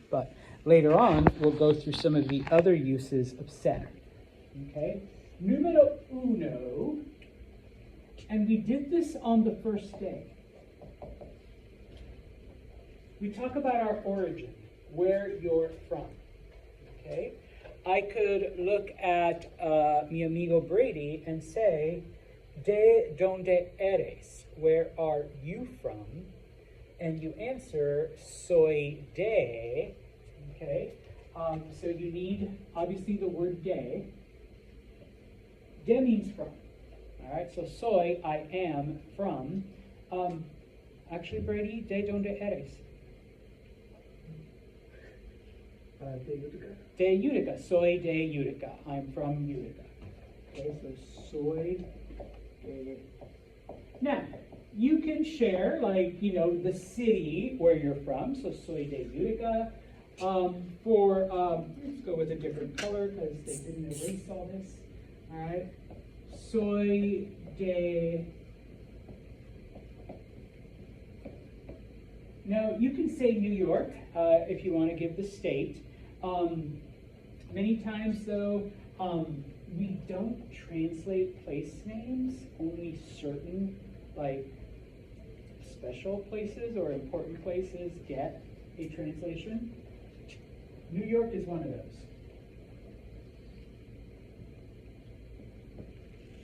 But later on, we'll go through some of the other uses of ser. Okay? Numero uno. And we did this on the first day. We talk about our origin, where you're from. Okay? I could look at mi amigo Brady and say, ¿De dónde eres? Where are you from? And you answer, soy de. Okay? So you need, obviously, the word de. De means from. All right? So soy, I am, from. Actually, Brady, ¿de dónde eres? De Utica. De Utica. Soy de Utica. I'm from Utica. Okay, so soy de. Now, you can share, like, the city where you're from. So soy de Utica. Let's go with a different color because they didn't erase all this. All right. Soy de. Now, you can say New York if you want to give the state. Many times, though, we don't translate place names. Only certain, special places or important places get a translation. New York is one of those.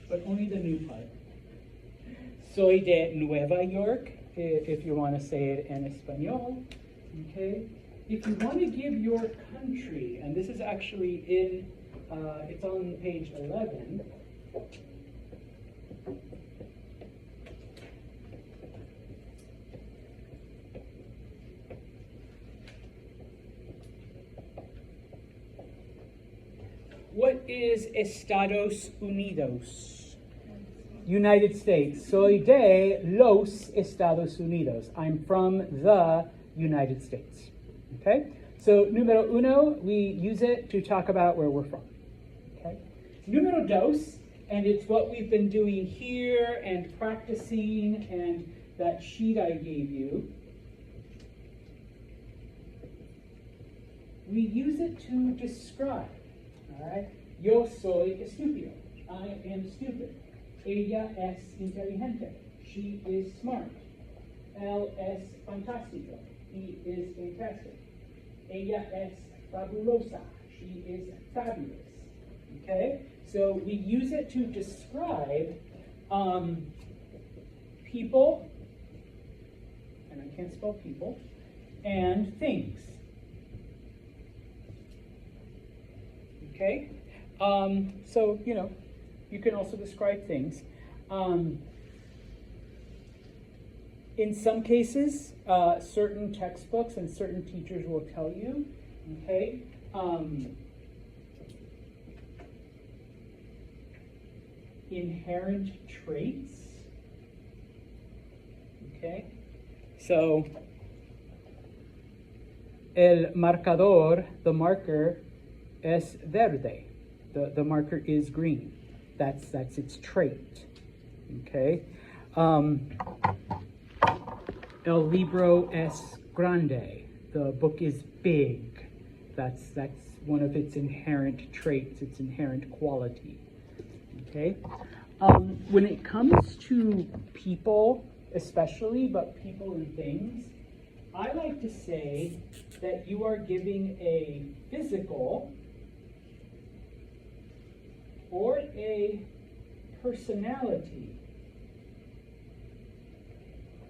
But only the new part. Soy de Nueva York, if you want to say it in Espanol. Okay? If you want to give your country, and this is actually it's on page 11. What is Estados Unidos? United States. Soy de los Estados Unidos. I'm from the United States. Okay? So, numero uno, we use it to talk about where we're from. Okay? Numero dos, and it's what we've been doing here and practicing, and that sheet I gave you. We use it to describe. All right? Yo soy estúpido. I am stupid. Ella es inteligente. She is smart. Él es fantástico. He is fantastic. Ella es fabulosa. She is fabulous. Okay? So we use it to describe people, and I can't spell people, and things. Okay? So, you can also describe things. In some cases, certain textbooks and certain teachers will tell you, okay, inherent traits. Okay? So, el marcador, the marker, es verde. The marker is green. That's its trait. Okay? El libro es grande. The book is big. That's one of its inherent traits, its inherent quality. Okay? When it comes to people, especially, but people and things, I like to say that you are giving a physical or a personality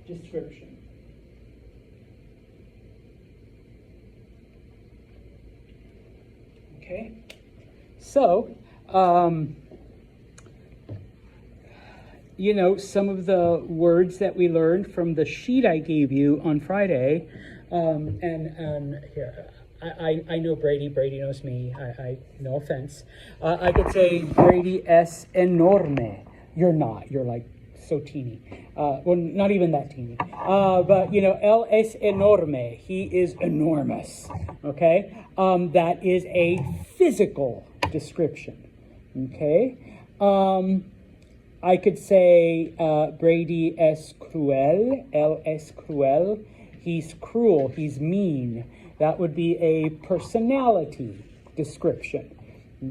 description. Okay? So, some of the words that we learned from the sheet I gave you on Friday, here, I know Brady knows me, I no offense. I could say Brady es enorme. You're not, you're like so teeny. Well, not even that teeny. But, él es enorme. He is enormous. Okay? That is a physical description. Okay? I could say Brady es cruel. Él es cruel. He's cruel. He's mean. That would be a personality description.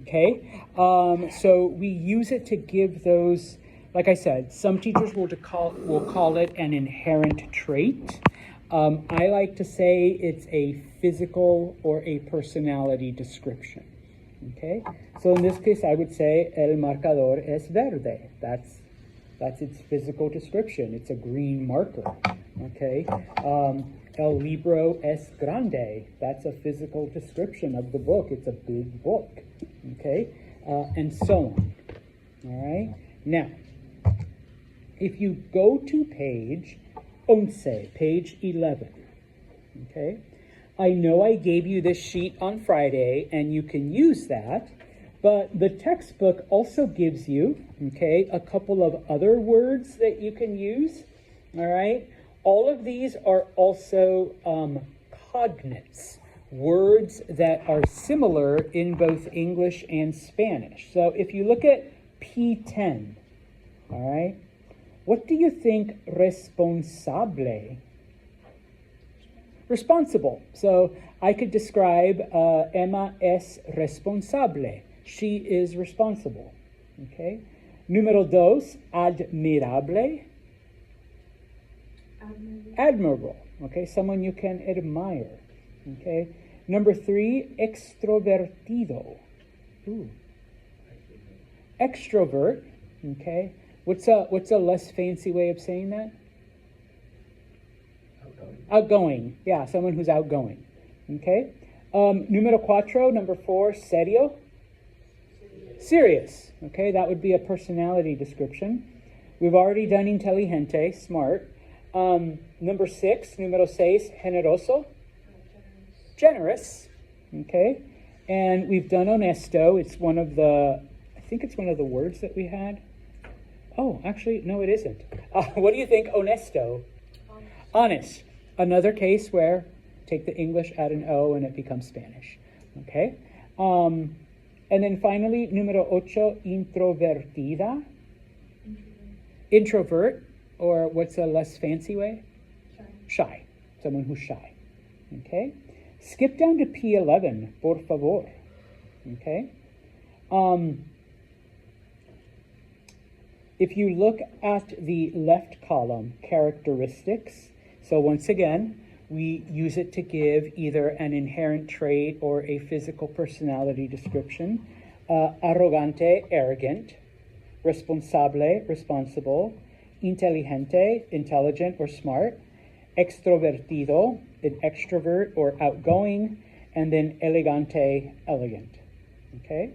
Okay, so we use it to give those. Like I said, some teachers will call it an inherent trait. I like to say it's a physical or a personality description. Okay, so in this case, I would say el marcador es verde. That's its physical description. It's a green marker. Okay, el libro es grande. That's a physical description of the book. It's a big book. Okay, and so on. All right, now. If you go to page 11, page 11, okay, I know I gave you this sheet on Friday, and you can use that, but the textbook also gives you, okay, a couple of other words that you can use, all right? All of these are also cognates, words that are similar in both English and Spanish. So if you look at P10, all right, what do you think responsable? Responsible. So I could describe Emma es responsable. She is responsible. Okay. Número dos, admirable. Admirable. Okay. Someone you can admire. Okay. Number three, extrovertido. Ooh. Extrovert. Okay. What's a less fancy way of saying that? Outgoing. Yeah, someone who's outgoing. Okay. Número cuatro, number four, serio. Serious. Okay, that would be a personality description. We've already done inteligente, smart. Number six, número seis, generoso. Generous. Okay. And we've done honesto. I think it's one of the words that we had. Oh, actually, no, it isn't. What do you think, honesto? Honest. Another case where take the English, add an O, and it becomes Spanish. Okay? And then finally, número ocho, introvertida. Introvert, or what's a less fancy way? Shy. Someone who's shy. Okay? Skip down to P11, por favor. Okay? If you look at the left column, characteristics, so once again, we use it to give either an inherent trait or a physical personality description. Arrogante, arrogant. Responsable, responsible. Inteligente, intelligent or smart. Extrovertido, an extrovert or outgoing. And then elegante, elegant. Okay?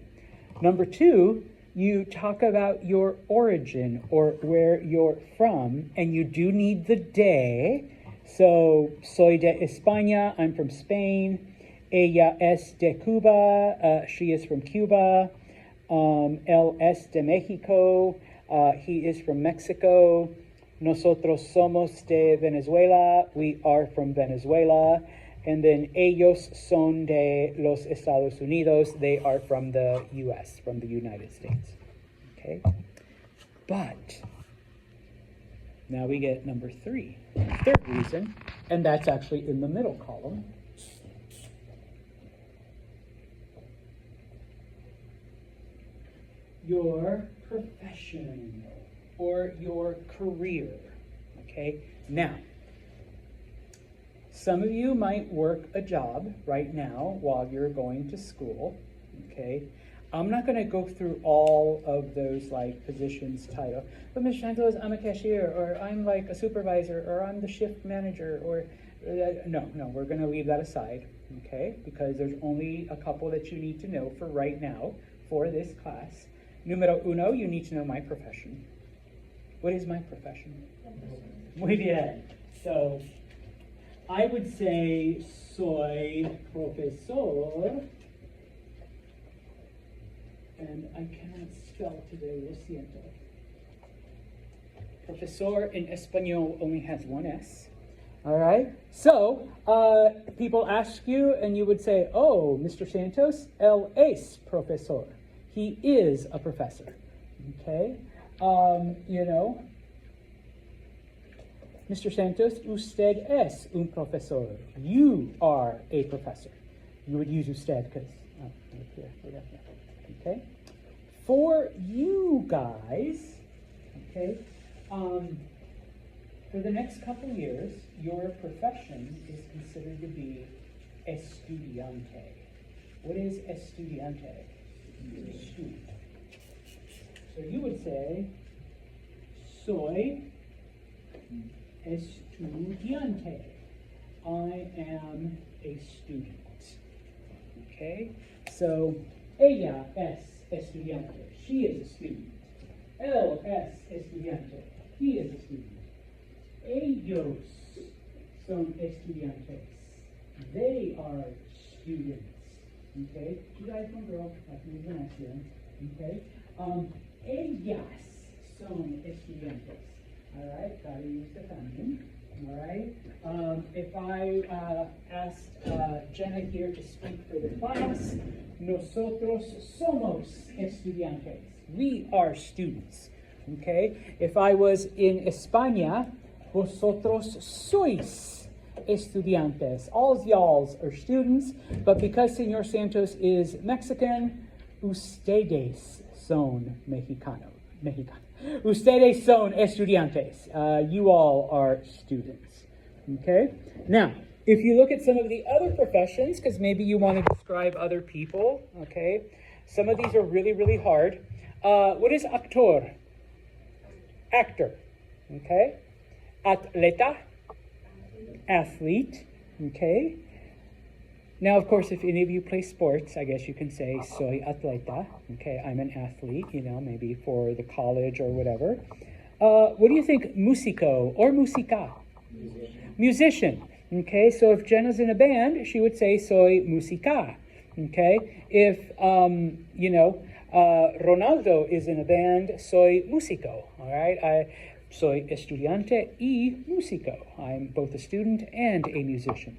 Number two, you talk about your origin or where you're from, and you do need the de. So, soy de España, I'm from Spain. Ella es de Cuba, she is from Cuba. Él es de Mexico, he is from Mexico. Nosotros somos de Venezuela, we are from Venezuela. And then ellos son de los Estados Unidos. They are from the U.S., from the United States. Okay? But now we get number three, third reason, and that's actually in the middle column. Your profession or your career. Okay? Now, some of you might work a job right now while you're going to school, okay? I'm not going to go through all of those like positions title. But Ms. Santos, I'm a cashier, or I'm like a supervisor, or I'm the shift manager, or no, we're going to leave that aside, okay? Because there's only a couple that you need to know for right now for this class. Número uno, you need to know my profession. What is my profession? Muy bien. So I would say soy profesor, and I cannot spell today, lo siento. Profesor in Espanol only has one S. All right? So, people ask you, and you would say, oh, Mr. Santos, él es profesor. He is a professor. Okay? Mr. Santos, usted es un profesor. You are a professor. You would use usted because, right here, right up here. Okay? For you guys, okay, for the next couple years, your profession is considered to be estudiante. What is estudiante? Student. So you would say, soy estudiante. I am a student. Okay? So, ella es estudiante. She is a student. Él es estudiante. He is a student. Ellos son estudiantes. They are students. Okay? You guys don't grow like me when I see them. Okay? Ellas son estudiantes. Alright? Gotta use the feminine. Alright? If I asked Jenna here to speak for the class, nosotros somos estudiantes. We are students. Okay? If I was in España, vosotros sois estudiantes. All y'alls are students, but because Señor Santos is Mexican, ustedes son mexicanos. Ustedes son estudiantes. You all are students. Okay? Now, if you look at some of the other professions, because maybe you want to describe other people, okay? Some of these are really, really hard. What is actor? Actor. Okay? Atleta, athlete, okay? Now, of course, if any of you play sports, I guess you can say, soy atleta, okay? I'm an athlete, maybe for the college or whatever. What do you think, músico or música? Musician, okay? So if Jenna's in a band, she would say, soy música, okay? If, Ronaldo is in a band, soy músico, all right? Soy estudiante y músico. I'm both a student and a musician.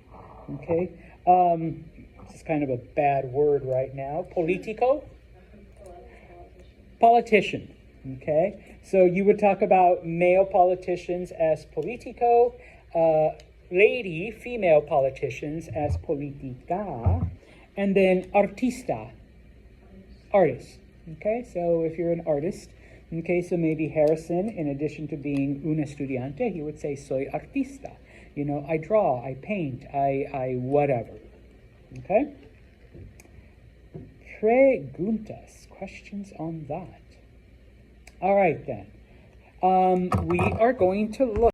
Okay? This is kind of a bad word right now. Politico? Politician. Okay? So you would talk about male politicians as politico, female politicians as politica, and then artista, artist. Okay? So if you're an artist, okay, so maybe Harrison, in addition to being un estudiante, he would say, soy artista. I draw, I paint, I whatever. Okay? Preguntas, questions on that. All right, then. We are going to look